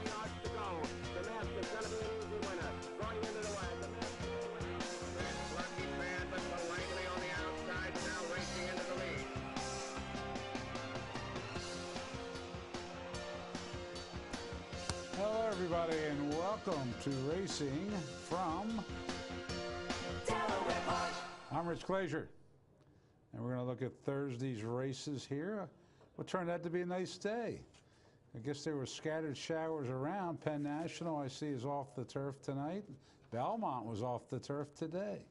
yards to go. The Mask is going to be an easy winner. Going into the wire. The Mask is the winner. Lucky man, but Langley on the outside now racing into the lead. Hello, everybody, and welcome to Racing from Delaware Park. I'm Rich Glazier, and we're going to look at Thursday's races here. What turned out to be a nice day. I guess there were scattered showers around. Penn National, I see, is off the turf tonight. Belmont was off the turf today.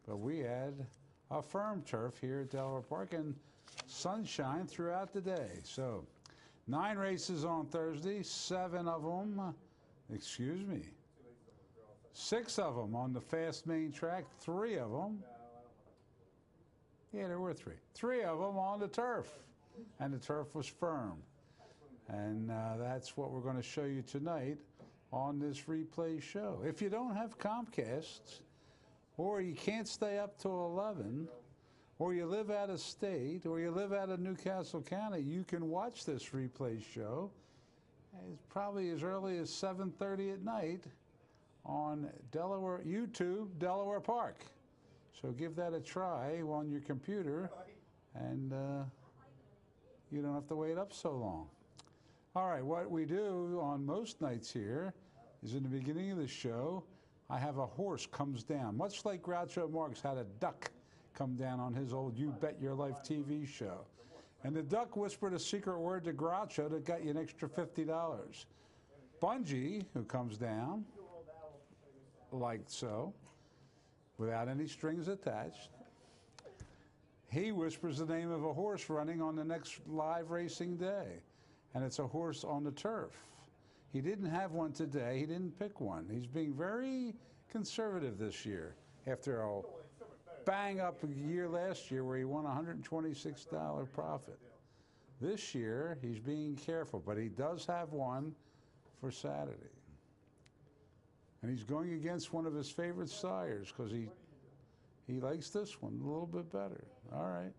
But we had a firm turf here at Delaware Park and sunshine throughout the day. So 9 races on Thursday, 6 of them on the fast main track, 3 of them. Yeah, there were 3. 3 of them on the turf, and the turf was firm. And that's what we're going to show you tonight on this replay show. If you don't have Comcast, or you can't stay up till 11, or you live out of state, or you live out of Newcastle County, you can watch this replay show. It's probably as early as 7:30 at night on Delaware YouTube, Delaware Park. So give that a try on your computer, and you don't have to wait up so long. All right, what we do on most nights here is in the beginning of the show, I have a horse comes down, much like Groucho Marx had a duck come down on his old You Bet Your Life TV show. And the duck whispered a secret word to Groucho that got you an extra $50. Bungie, who comes down, like so, without any strings attached, he whispers the name of a horse running on the next live racing day. And it's a horse on the turf. He didn't have one today. He didn't pick one. He's being very conservative this year after a bang-up year last year where he won a $126 profit. This year, he's being careful, but he does have one for Saturday. And he's going against one of his favorite sires because he likes this one a little bit better. All right.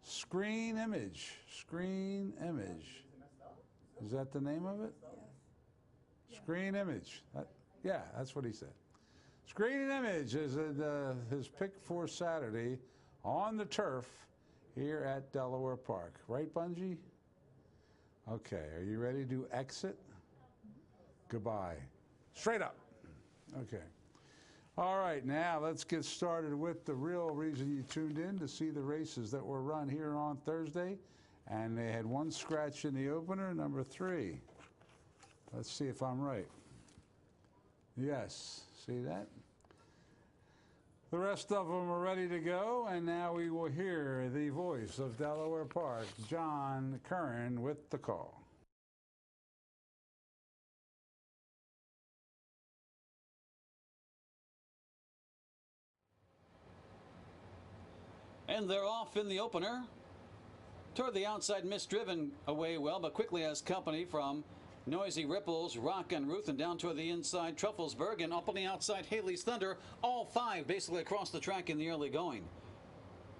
Screen Image. Screen Image. Is that the name of it? Yes. Screen Image. Yeah, that's what he said. Screen Image is his pick for Saturday on the turf here at Delaware Park. Right, Bungie? Okay, are you ready to exit? Goodbye. Straight up. Okay. All right, now let's get started with the real reason you tuned in to see the races that were run here on Thursday. And they had one scratch in the opener, number 3. Let's see if I'm right. Yes, see that? The rest of them are ready to go, and now we will hear the voice of Delaware Park, John Curran, with the call. And they're off in the opener. Toward the outside, Misdriven away well, but quickly has company from Noisy Ripples, Rock and Ruth, and down toward the inside, Trufflesburg, and up on the outside, Haley's Thunder. All 5 basically across the track in the early going.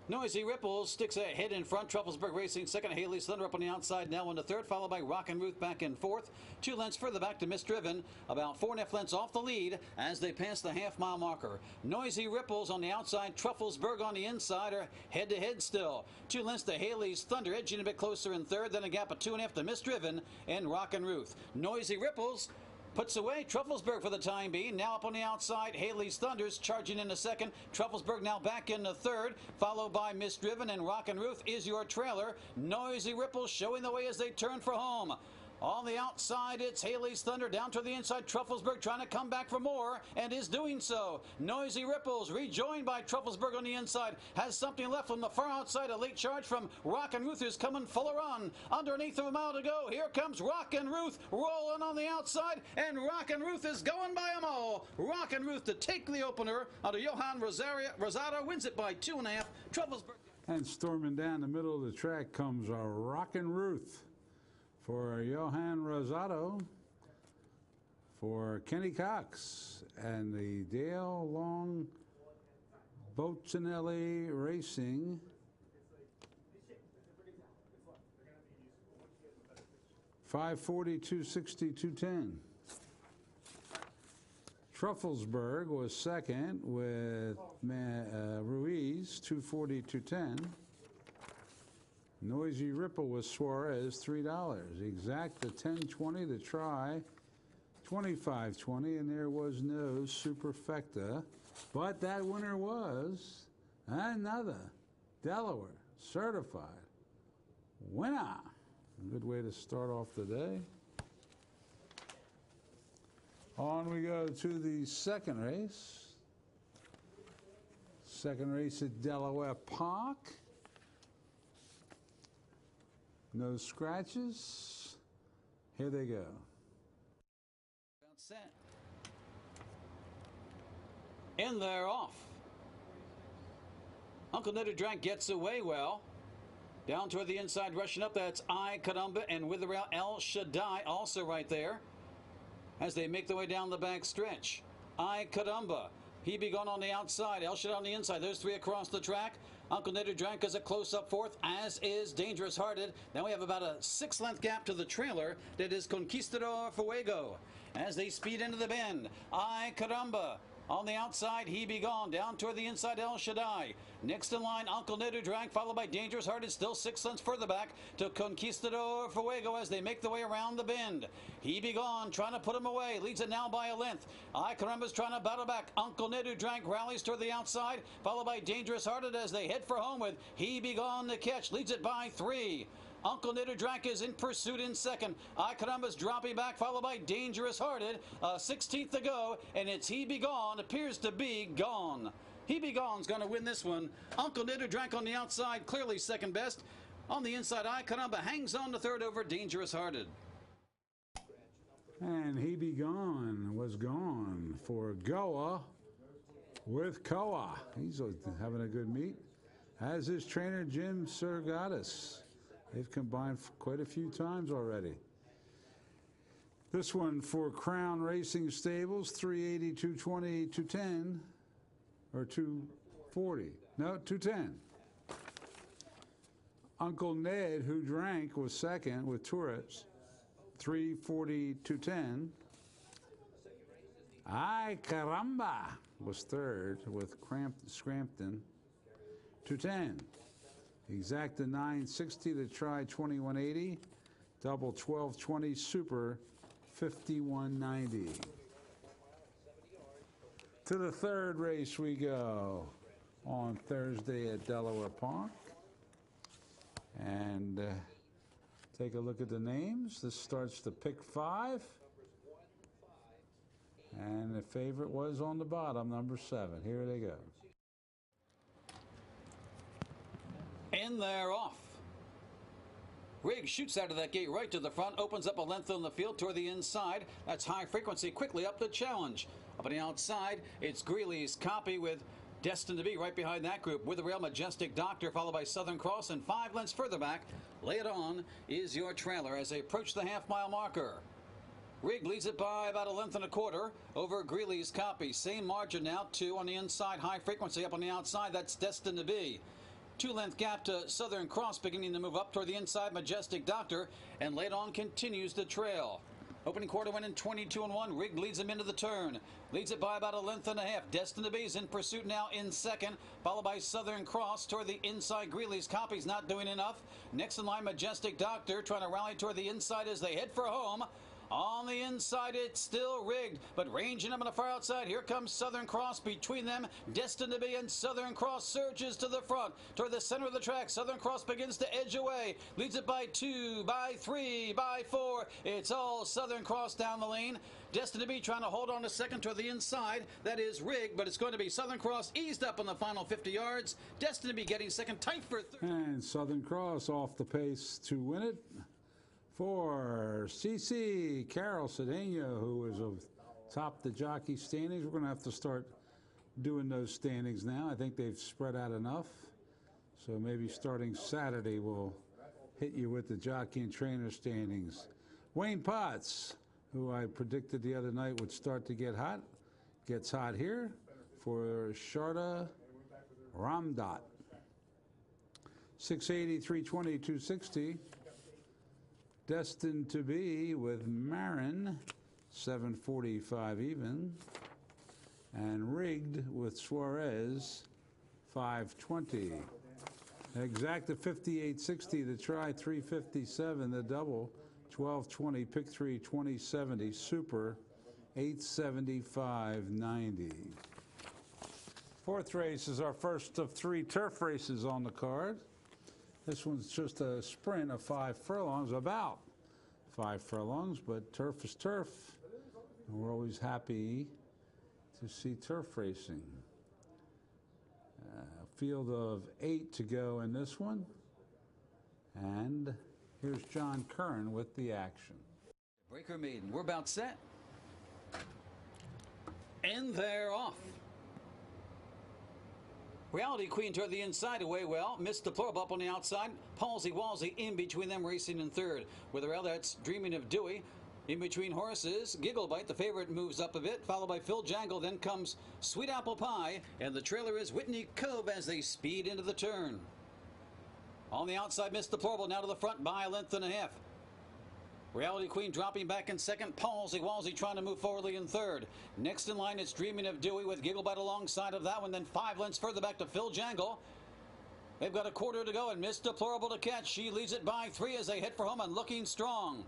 Noisy Ripples sticks ahead in front. Trufflesburg racing second. Haley's Thunder up on the outside now in the third, followed by Rock and Ruth back in fourth. 2 lengths further back to Misdriven, about 4.5 lengths off the lead as they pass the half-mile marker. Noisy Ripples on the outside, Trufflesburg on the inside are head-to-head still. 2 lengths to Haley's Thunder, edging a bit closer in third, then a gap of 2.5 to Misdriven and Rock and Ruth. Noisy Ripples puts away Trufflesburg for the time being. Now up on the outside, Haley's Thunders charging in the second. Trufflesburg now back in the third, followed by Misdriven, and Rock and Ruth is your trailer. Noisy Ripples showing the way as they turn for home. On the outside, it's Haley's Thunder down to the inside. Trufflesburg trying to come back for more and is doing so. Noisy Ripples rejoined by Trufflesburg on the inside. Has something left from the far outside. A late charge from Rock and Ruth is coming full run. Under an eighth of a mile to go. Here comes Rock and Ruth rolling on the outside, and Rock and Ruth is going by them all. Rock and Ruth to take the opener out of Johan Rosado, wins it by 2.5. Trufflesburg. And storming down the middle of the track comes a Rock and Ruth for Johan Rosado, for Kenny Cox, and the Dale Long Bocinelli Racing 540, 260, 210. Trufflesburg was second with Ruiz, 240, 210. Noisy Ripple with Suarez, $3. Exacta 1020, the try 25.20, and there was no superfecta, but that winner was another Delaware certified winner. A good way to start off the day. On we go to the second race. Second race at Delaware Park. No scratches. Here they go. Set. In there, off. Uncle Nitty Drank gets away well. Down toward the inside, rushing up, that's I Caramba and Witherail El Shaddai also right there as they make their way down the back stretch. I Caramba, he be gone on the outside, El Shaddai on the inside. Those three across the track. Uncle Nitty Drank is a close-up fourth, as is Dangerous Hearted. Now we have about a 6-length gap to the trailer that is Conquistador Fuego. As they speed into the bend, I Caramba. On the outside, he be gone. Down toward the inside, El Shaddai. Next in line, Uncle Nitty Drank, followed by Dangerous Hearted, still 6 lengths further back to Conquistador Fuego as they make their way around the bend. He be gone, trying to put him away. Leads it now by a length. I Caramba's trying to battle back. Uncle Nitty Drank rallies toward the outside, followed by Dangerous Hearted as they head for home with He be gone to catch. Leads it by 3. Uncle Nitty Drank is in pursuit in second. I Caramba's dropping back, followed by Dangerous Hearted. 16th to go, and it's He Be Gone. Appears to be gone. He Be Gone's going to win this one. Uncle Nitty Drank on the outside, clearly second best. On the inside, I Caramba hangs on to third over Dangerous Hearted. And He Be Gone was gone for Goa with Koa. He's having a good meet, as is trainer Jim Sergatis. They've combined quite a few times already. This one for Crown Racing Stables, 380, 220, 210, or 240. No, 210. Uncle Ned, who drank, was second with Tourette's, 340, 210. Ay Caramba was third with Scrampton, 210. Exacta 960 to try 2180. Double 1220 super 5190. To the third race we go on Thursday at Delaware Park. And take a look at the names. This starts to pick 5. And the favorite was on the bottom, number 7. Here they go. In there, off. Riggs shoots out of that gate right to the front, opens up a length on the field toward the inside. That's High Frequency quickly up the challenge. Up on the outside, it's Greeley's Copy with Destined to Be right behind that group. With the Real Majestic Doctor, followed by Southern Cross, and 5 lengths further back, Lay It On is your trailer as they approach the half-mile marker. Rigg leads it by about a length and a quarter over Greeley's Copy. Same margin now, 2 on the inside, High Frequency up on the outside. That's Destined to Be. 2-length gap to Southern Cross, beginning to move up toward the inside, Majestic Doctor, and Lay It On continues to trail. Opening quarter went in 22-1. Rigg leads him into the turn. Leads it by about a length and a half. Destined to Be is in pursuit now in second, followed by Southern Cross toward the inside. Greeley's Copy's not doing enough. Next in line, Majestic Doctor trying to rally toward the inside as they head for home. On the inside, it's still rigged, but ranging up on the far outside. Here comes Southern Cross between them. Destined to Be, and Southern Cross surges to the front toward the center of the track. Southern Cross begins to edge away. Leads it by 2, by 3, by 4. It's all Southern Cross down the lane. Destined to Be trying to hold on to second toward the inside. That is rigged, but it's going to be Southern Cross eased up on the final 50 yards. Destined to Be getting second, tight for third. And Southern Cross off the pace to win it. For CC Carol Cedeno, who is atop the jockey standings. We're going to have to start doing those standings now. I think they've spread out enough. So maybe starting Saturday, we'll hit you with the jockey and trainer standings. Wayne Potts, who I predicted the other night would start to get hot, gets hot here for Sharda Ramdot. 680, 320, 260. Destined to Be with Marin, 745 even. And Rigged with Suarez, 520. Exacta 5860, the try 357, the double 1220, pick 3 2070, super 875.90. Fourth race is our first of 3 turf races on the card. This one's just a sprint of 5 furlongs, about 5 furlongs, but turf is turf. And we're always happy to see turf racing. Field of 8 to go in this one. And here's John Curran with the action. Breaker Maiden, we're about set. And they're off. Reality Queen toward the inside, away well. Missed Deplorable up on the outside. Palsy Walsey in between them, racing in third. With the rail, that's Dreaming of Dewey. In between horses, Gigglebite, the favorite, moves up a bit, followed by Phil Jangle. Then comes Sweet Apple Pie, and the trailer is Whitney Cove as they speed into the turn. On the outside, Missed Deplorable, now to the front by a length and a half. Reality Queen dropping back in second. Palsy Walsey trying to move forwardly in third. Next in line, it's Dreaming of Dewey with Gigglebite alongside of that one. Then 5 lengths further back to Phil Jangle. They've got a quarter to go, and Missed Deplorable to catch. She leads it by 3 as they head for home and looking strong.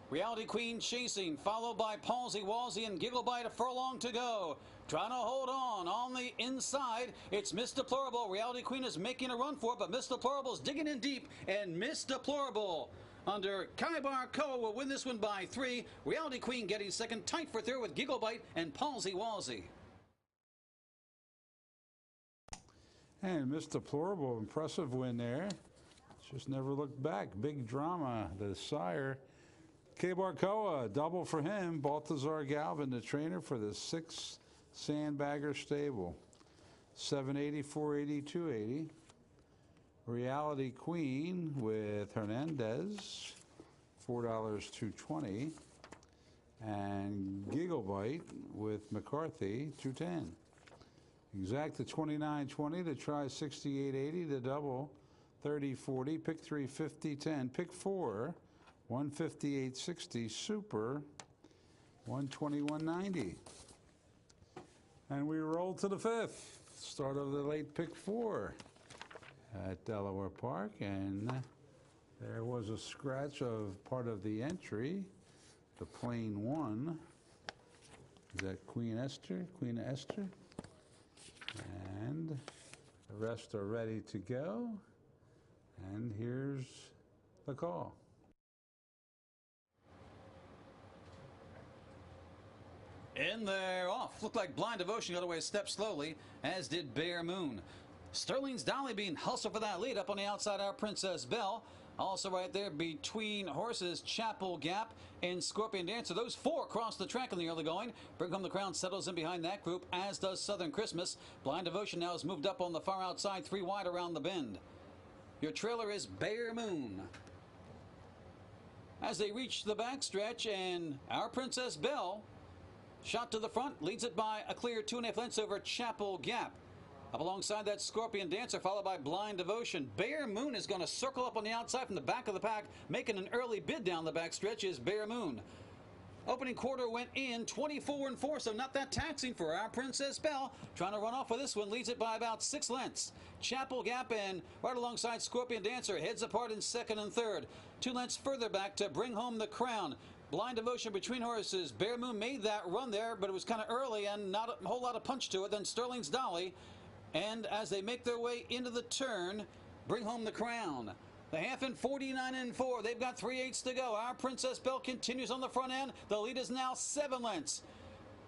Reality Queen chasing, followed by Palsy Walsey and Gigglebite, a furlong to go. Trying to hold on the inside. It's Missed Deplorable. Reality Queen is making a run for it, but Missed Deplorable is digging in deep, and Missed Deplorable under Kaibar Koa will win this one by 3. Reality Queen getting second, tight for third with Gigglebite and Palsy Walsey. And Missed Deplorable, impressive win there. Just never looked back. Big drama, the sire. Kbarkoa, double for him. Baltazar Galvin, the trainer for the 6 Sandbagger stable. 780, 480, 280. Reality Queen with Hernandez, $4, 220. And Gigglebite with McCarthy, 210. Exacta 29.20, the try 68.80, the double 30.40, pick 3 50.10, pick 4 158.60, super 121.90. And we roll to the 5th, start of the late pick 4 at Delaware Park, and there was a scratch of part of the entry, the plain 1. Is that Queen Esther? Queen Esther? And the rest are ready to go. And here's the call. And they're off. Looked like Blind Devotion got away a step slowly, as did Bear Moon. Sterling's Dolly being hustled for that lead up on the outside, Our Princess Belle. Also right there between horses, Chapel Gap and Scorpion Dancer. Those 4 cross the track in the early going. Bring Home the Crown settles in behind that group, as does Southern Christmas. Blind Devotion now has moved up on the far outside, 3 wide around the bend. Your trailer is Bear Moon. As they reach the backstretch, and Our Princess Belle, shot to the front, leads it by a clear 2.5 lengths over Chapel Gap. Up alongside that, Scorpion Dancer, followed by Blind Devotion. Bear Moon is going to circle up on the outside from the back of the pack, making an early bid down the backstretch is Bear Moon. Opening quarter went in 24-4, so not that taxing for Our Princess Belle. Trying to run off with this one, leads it by about 6 lengths. Chapel Gap and right alongside Scorpion Dancer, heads apart in second and third. 2 lengths further back to Bring Home the Crown. Blind Devotion between horses. Bear Moon made that run there, but it was kind of early and not a whole lot of punch to it. Then Sterling's Dolly. And as they make their way into the turn, Bring Home the Crown. The half in 49-4. They've got 3/8 to go. Our Princess Belle continues on the front end. The lead is now 7 lengths.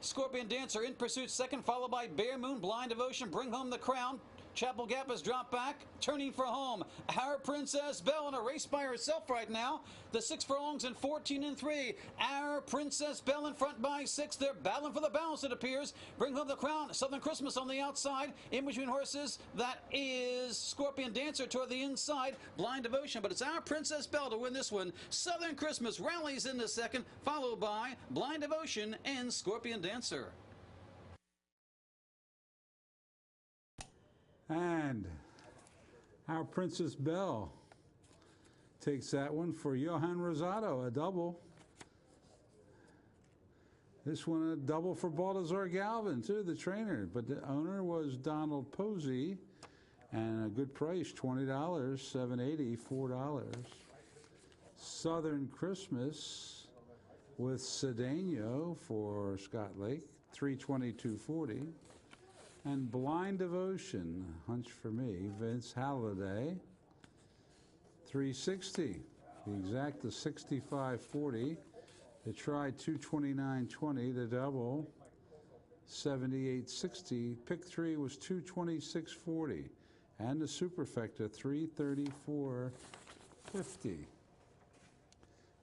Scorpion Dancer in pursuit second, followed by Bear Moon, Blind Devotion, Bring Home the Crown. Chapel Gap has dropped back, turning for home. Our Princess Belle in a race by herself right now. The 6 furlongs in 14-3. Our Princess Belle in front by 6. They're battling for the balance, it appears. Bring Home the Crown. Southern Christmas on the outside. In between horses, that is Scorpion Dancer toward the inside. Blind Devotion, but it's Our Princess Belle to win this one. Southern Christmas rallies in the second, followed by Blind Devotion and Scorpion Dancer. And Our Princess Belle takes that one for Johan Rosado, a double. This one a double for Baltazar Galvin, too, the trainer. But the owner was Donald Posey, and a good price, $20, $7.80, $4. Southern Christmas with Cedeno for Scott Lake, $322.40. And Blind Devotion, hunch for me, Vince Halliday, $360. The exact is $65.40. The try $229.20. The double $78.60. Pick three was $226.40, and the superfecta $334.50.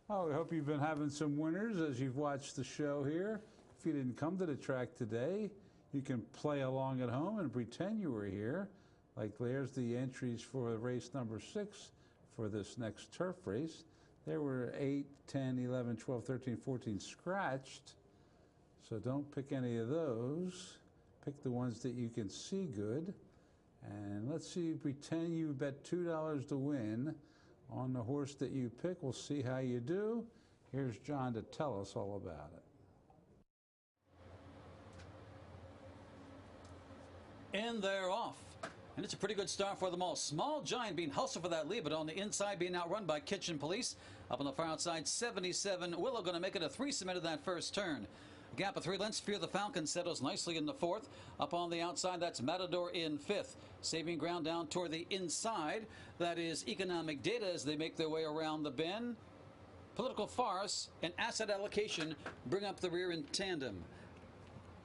Oh, we hope you've been having some winners as you've watched the show here. If you didn't come to the track today, you can play along at home and pretend you were here. Like there's the entries for race number 6 for this next turf race. There were 8, 10, 11, 12, 13, 14 scratched. So don't pick any of those. Pick the ones that you can see good. And let's see, pretend you bet $2 to win on the horse that you pick. We'll see how you do. Here's John to tell us all about it. And they're off. And it's a pretty good start for them all. Small Giant being hustled for that lead, but on the inside being outrun by Kitchen Police. Up on the far outside, 77 Willow going to make it a 3-submit of that first turn. A gap of 3 lengths. Fear the Falcon settles nicely in the 4th. Up on the outside, that's Matador in 5th. Saving ground down toward the inside. That is Economic Data as they make their way around the bend. Political Farce and Asset Allocation bring up the rear in tandem.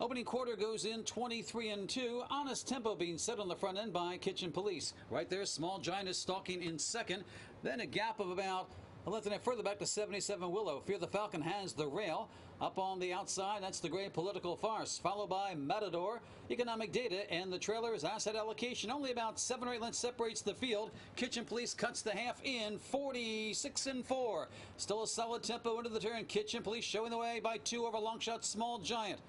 Opening quarter goes in 23-2. Honest Tempo being set on the front end by Kitchen Police. Right there, Small Giant is stalking in second. Then a gap of about a length and a half further back to 77 Willow. Fear the Falcon has the rail. Up on the outside, that's the gray Political Farce, followed by Matador, Economic Data, and the trailer is Asset Allocation. Only about 7 or 8 lengths separates the field. Kitchen Police cuts the half in 46-4. Still a solid tempo into the turn. Kitchen Police showing the way by 2 over long shot Small Giant.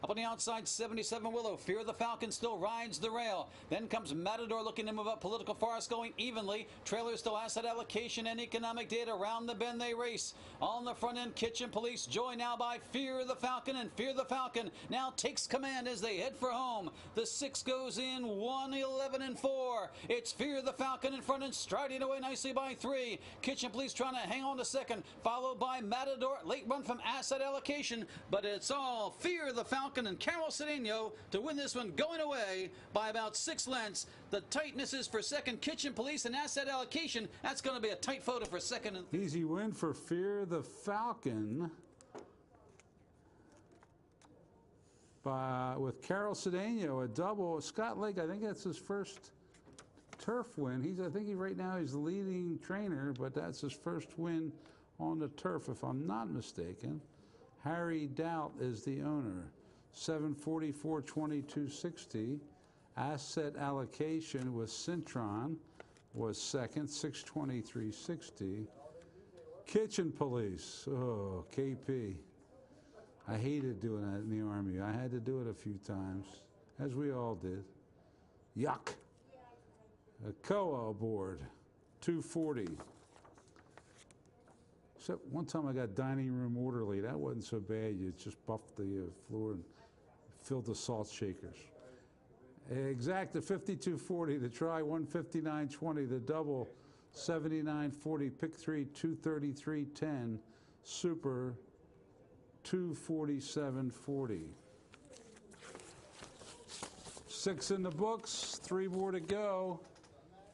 Up on the outside, 77 Willow. Fear the Falcon still rides the rail. Then comes Matador looking to move up. Political Forest going evenly. Trailer still Asset Allocation and Economic Data. Around the bend they race. On the front end, Kitchen Police joined now by Fear the Falcon. And Fear the Falcon now takes command as they head for home. The 6 goes in 1-11-4. It's Fear the Falcon in front and striding away nicely by 3. Kitchen Police trying to hang on to second. Followed by Matador. Late run from Asset Allocation. But it's all Fear the Falcon and Carol Cedeno to win this one, going away by about 6 lengths. The tightness is for second. Kitchen Police and Asset Allocation. That's going to be a tight photo for second. Easy win for Fear the Falcon with Carol Cedeno, a double. Scott Lake, I think that's his first turf win. I think right now he's the leading trainer, but that's his first win on the turf, if I'm not mistaken. Harry Doubt is the owner. 744 2260. Asset Allocation with Cintron was second, 623.60. Kitchen Police, oh, KP. I hated doing that in the Army. I had to do it a few times, as we all did. Yuck. A COA board, 240. Except one time I got dining room orderly. That wasn't so bad. You just buffed the floor and filled the salt shakers. Exact, the 52.40. The try 159.20. The double 79.40. Pick three 233.10. Super 247.40. 6 in the books. 3 more to go.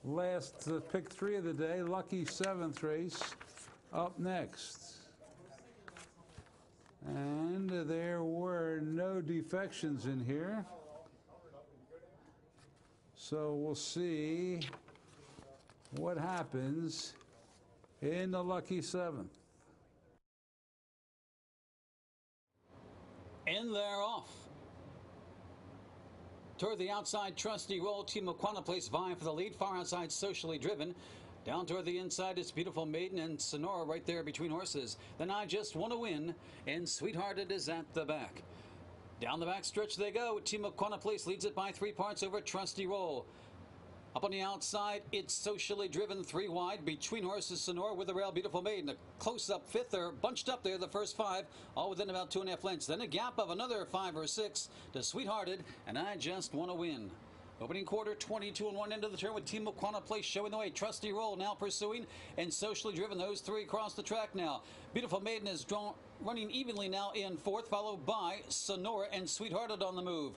Last pick 3 of the day. Lucky 7th race. Up next. And there were no defections in here. So we'll see what happens in the Lucky 7th. And they're off. Toward the outside, Trusty Roll, Team of Quantum Place vying for the lead. Far outside, Socially Driven. Down toward the inside is Beautiful Maiden and Sonora right there between horses. Then I Just Want to Win, and Sweethearted is at the back. Down the back stretch they go. Team of Quantum Place leads it by 3 parts over Trusty Roll. Up on the outside, it's Socially Driven, 3 wide. Between horses, Sonora with the rail, Beautiful Maiden. A close-up fifth. They're bunched up there, the first 5, all within about 2.5 lengths. Then a gap of another 5 or 6 to Sweethearted, and I Just Want to Win. Opening quarter, 22 and 1 end of the turn with Team Muquana Place showing the way. Trusty Roll now pursuing, and Socially Driven. Those 3 across the track now. Beautiful Maiden is running evenly now in 4th, followed by Sonora and Sweethearted on the move.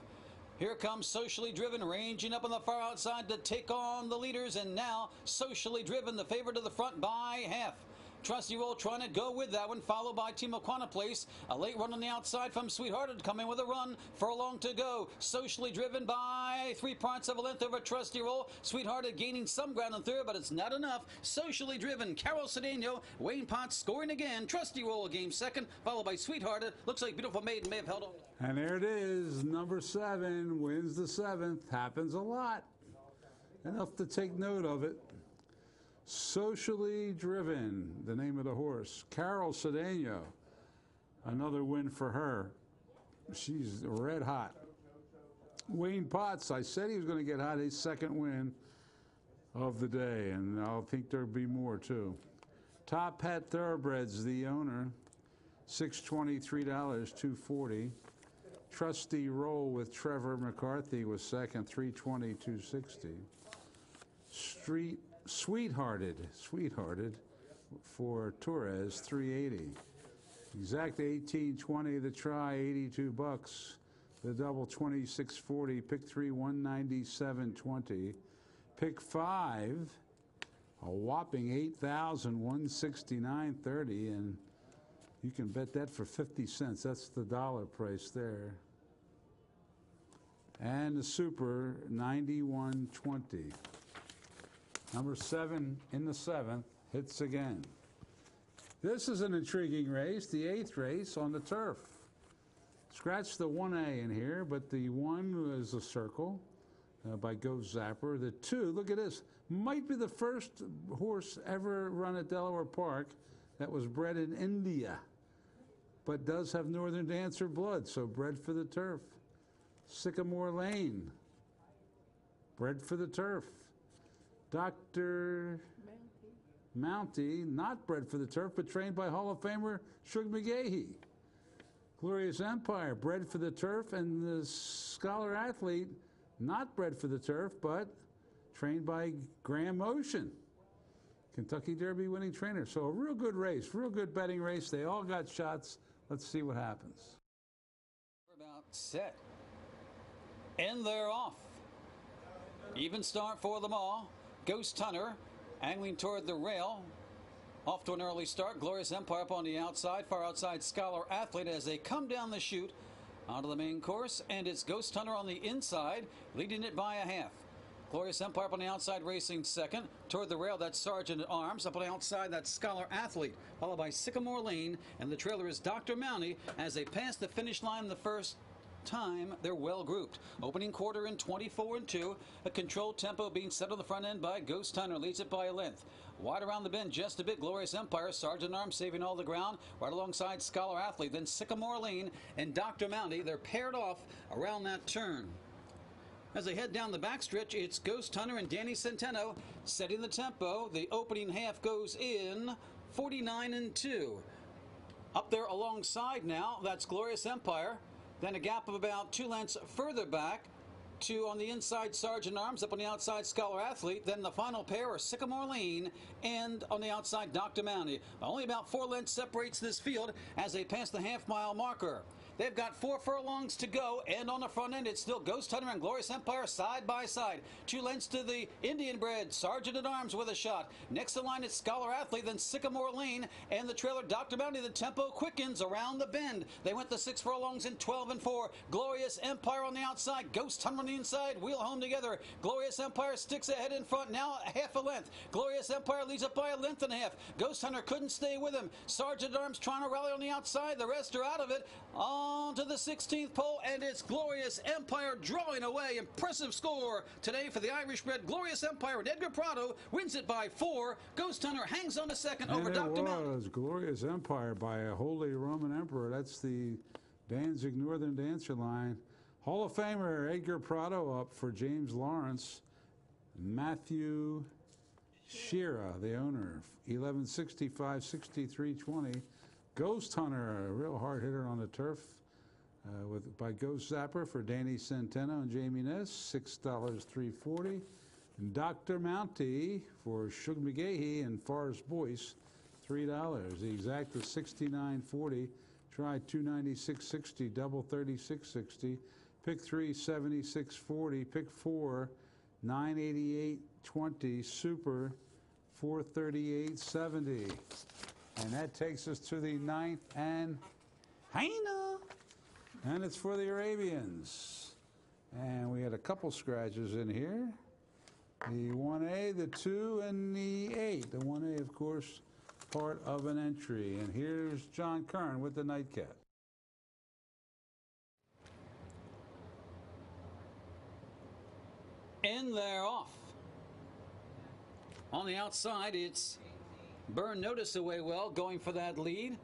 Here comes Socially Driven, ranging up on the far outside to take on the leaders, and now Socially Driven, the favorite to the front by half. Trusty Roll trying to go with that one, followed by Team Muquana Place. A late run on the outside from Sweethearted, coming with a run. Furlong to go. Socially Driven by 3/4 of a length over Trusty Roll. Sweethearted gaining some ground in third, but it's not enough. Socially Driven, Carol Cedeno, Wayne Potts scoring again. Trusty Roll a game second, followed by Sweethearted. Looks like Beautiful Maiden may have held on. And there it is, number 7 wins the 7th. Happens a lot. Enough to take note of it. Socially Driven, the name of the horse. Carol Cedeno, another win for her. She's red hot. Wayne Potts, I said he was going to get hot, his 2nd win of the day, and I think there'll be more too. Top Hat Thoroughbreds, the owner, $623, $240. Trusty Roll with Trevor McCarthy was 2nd, $320, $260. Sweethearted for Torres, $380. Exact 1820, the try, $82. The double, $26.40. Pick 3, $197.20. Pick 5, a whopping $8,169.30, and you can bet that for 50 cents. That's the dollar price there. And the super, $91.20. Number 7 in the 7th hits again. This is an intriguing race, the 8th race on the turf. Scratch the 1A in here, but the 1 is a circle by Ghost Zapper. The 2, look at this, might be the first horse ever run at Delaware Park that was bred in India, but does have Northern Dancer blood, so bred for the turf. Sycamore Lane, bred for the turf. Dr. Mountie, not bred for the turf, but trained by Hall of Famer Shug McGahee. Glorious Empire, bred for the turf, and the Scholar Athlete, not bred for the turf, but trained by Graham Ocean, Kentucky Derby winning trainer. So a real good race, real good betting race. They all got shots. Let's see what happens. We're about set. And they're off. Even start for them all. Ghost Hunter angling toward the rail. Off to an early start. Glorious Empire up on the outside. Far outside Scholar Athlete as they come down the chute onto the main course. And it's Ghost Hunter on the inside, leading it by a half. Glorious Empire up on the outside, racing 2nd. Toward the rail, that's Sergeant at Arms. Up on the outside, that's Scholar Athlete. Followed by Sycamore Lane. And the trailer is Dr. Mountie as they pass the finish line the first time. They're well grouped. Opening quarter in 24 and 2. A controlled tempo being set on the front end by Ghost Hunter. Leads it by a length. Wide around the bend just a bit. Glorious Empire. Sergeant Arms saving all the ground. Right alongside Scholar Athlete. Then Sycamore Lane and Dr. Mountie. They're paired off around that turn. As they head down the backstretch, it's Ghost Hunter and Danny Centeno setting the tempo. The opening half goes in 49 and 2. Up there alongside now, that's Glorious Empire. Then a gap of about 2 lengths further back to on the inside Sergeant Arms, up on the outside Scholar Athlete. Then the final pair are Sycamore Lane and on the outside Dr. Mountie. Only about 4 lengths separates this field as they pass the half-mile marker. They've got 4 furlongs to go, and on the front end, it's still Ghost Hunter and Glorious Empire side by side. 2 lengths to the Indian bred, Sergeant at Arms with a shot. Next in line, it's Scholar Athlete, then Sycamore Lane, and the trailer, Dr. Mountie. The tempo quickens around the bend. They went the 6 furlongs in 12 and 4. Glorious Empire on the outside, Ghost Hunter on the inside, wheel home together. Glorious Empire sticks ahead in front, now half a length. Glorious Empire leads up by a length and a half. Ghost Hunter couldn't stay with him. Sergeant at Arms trying to rally on the outside. The rest are out of it. On to the 16th pole, and it's Glorious Empire drawing away. Impressive score today for the Irish-bred Glorious Empire, and Edgar Prado wins it by 4. Ghost Hunter hangs on to second over Dr. Mountie. It was Glorious Empire by a Holy Roman Emperor. That's the Danzig Northern Dancer line. Hall of Famer Edgar Prado up for James Lawrence. Matthew Shearer, the owner, 1165, 6320. Ghost Hunter, a real hard hitter on the turf, by Ghost Zapper for Danny Centeno and Jamie Ness, $6, $3.40. And Dr. Mounty for Shug McGahee and Forrest Boyce, $3. The exact is $69.40. Try 296.60, double 36.60. Pick 3, 76.40. Pick 4, 988.20. Super, 438.70. And that takes us to the 9th and Heina. And it's for the Arabians. And we had a couple scratches in here. The 1A, the 2, and the 8. The 1A, of course, part of an entry. And here's John Kern with the nightcap. In there, off. On the outside, it's Burn Notice away well, going for that lead.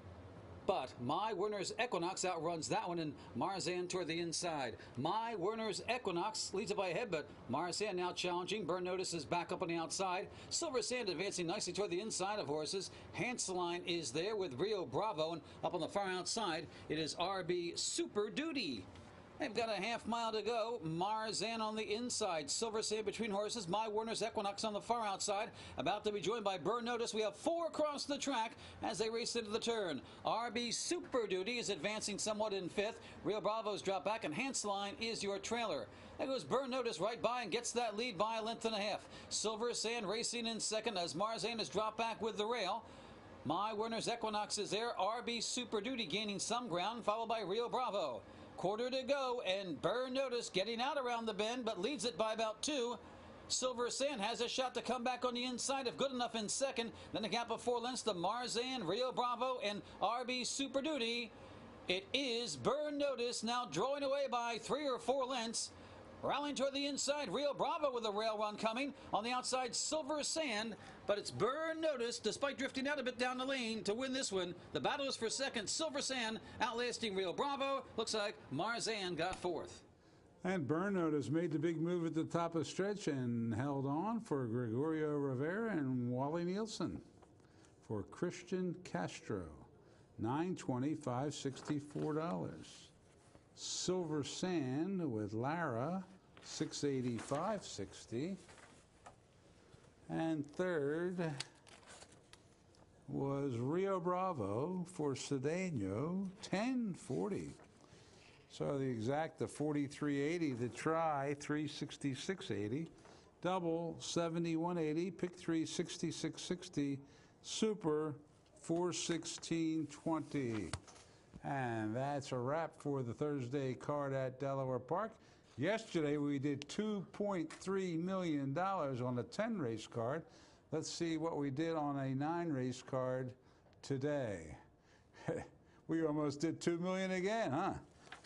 But My Werner's Equinox outruns that one, and Marzan toward the inside. My Werner's Equinox leads it by a head, but Marzan now challenging. Burn Notice is back up on the outside. Silver Sand advancing nicely toward the inside of horses. Hanseline is there with Rio Bravo, and up on the far outside, it is RB Super Duty. They've got a half mile to go. Marzan on the inside. Silver Sand between horses. My Werner's Equinox on the far outside. About to be joined by Burn Notice. We have 4 across the track as they race into the turn. RB Super Duty is advancing somewhat in 5th. Rio Bravo's drop back, and Hanseline is your trailer. There goes Burn Notice right by and gets that lead by a length and a half. Silver Sand racing in 2nd as Marzan is dropped back with the rail. My Werner's Equinox is there. RB Super Duty gaining some ground, followed by Rio Bravo. Quarter to go, and Burn Notice getting out around the bend, but leads it by about 2. Silver Sand has a shot to come back on the inside if good enough in 2nd. Then a gap of 4 lengths to Marzan, Rio Bravo, and RB Super Duty. It is Burn Notice now drawing away by 3 or 4 lengths. Rallying toward the inside, Rio Bravo with a rail run coming. On the outside, Silver Sand, but it's Burn Notice, despite drifting out a bit down the lane, to win this one. The battle is for 2nd. Silver Sand outlasting Rio Bravo. Looks like Marzan got 4th. And Burn Notice made the big move at the top of the stretch and held on for Gregorio Rivera and Wally Nielsen. For Christian Castro, $9.20, $564. Silver Sand with Lara, $685.60. And 3rd was Rio Bravo for Cedeno, $10.40. So the exact, the $43.80, the try, $366.80. Double, $71.80. Pick 3, $66.60. Super, $416.20. And that's a wrap for the Thursday card at Delaware Park. Yesterday we did $2.3 million on a 10-race card. Let's see what we did on a 9-race card today. We almost did $2 million again, huh?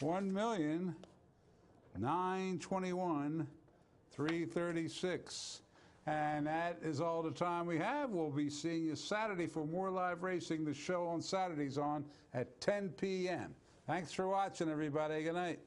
$1,921,336. And that is all the time we have. We'll be seeing you Saturday for more live racing. The show on Saturdays on at 10 p.m. Thanks for watching, everybody. Good night.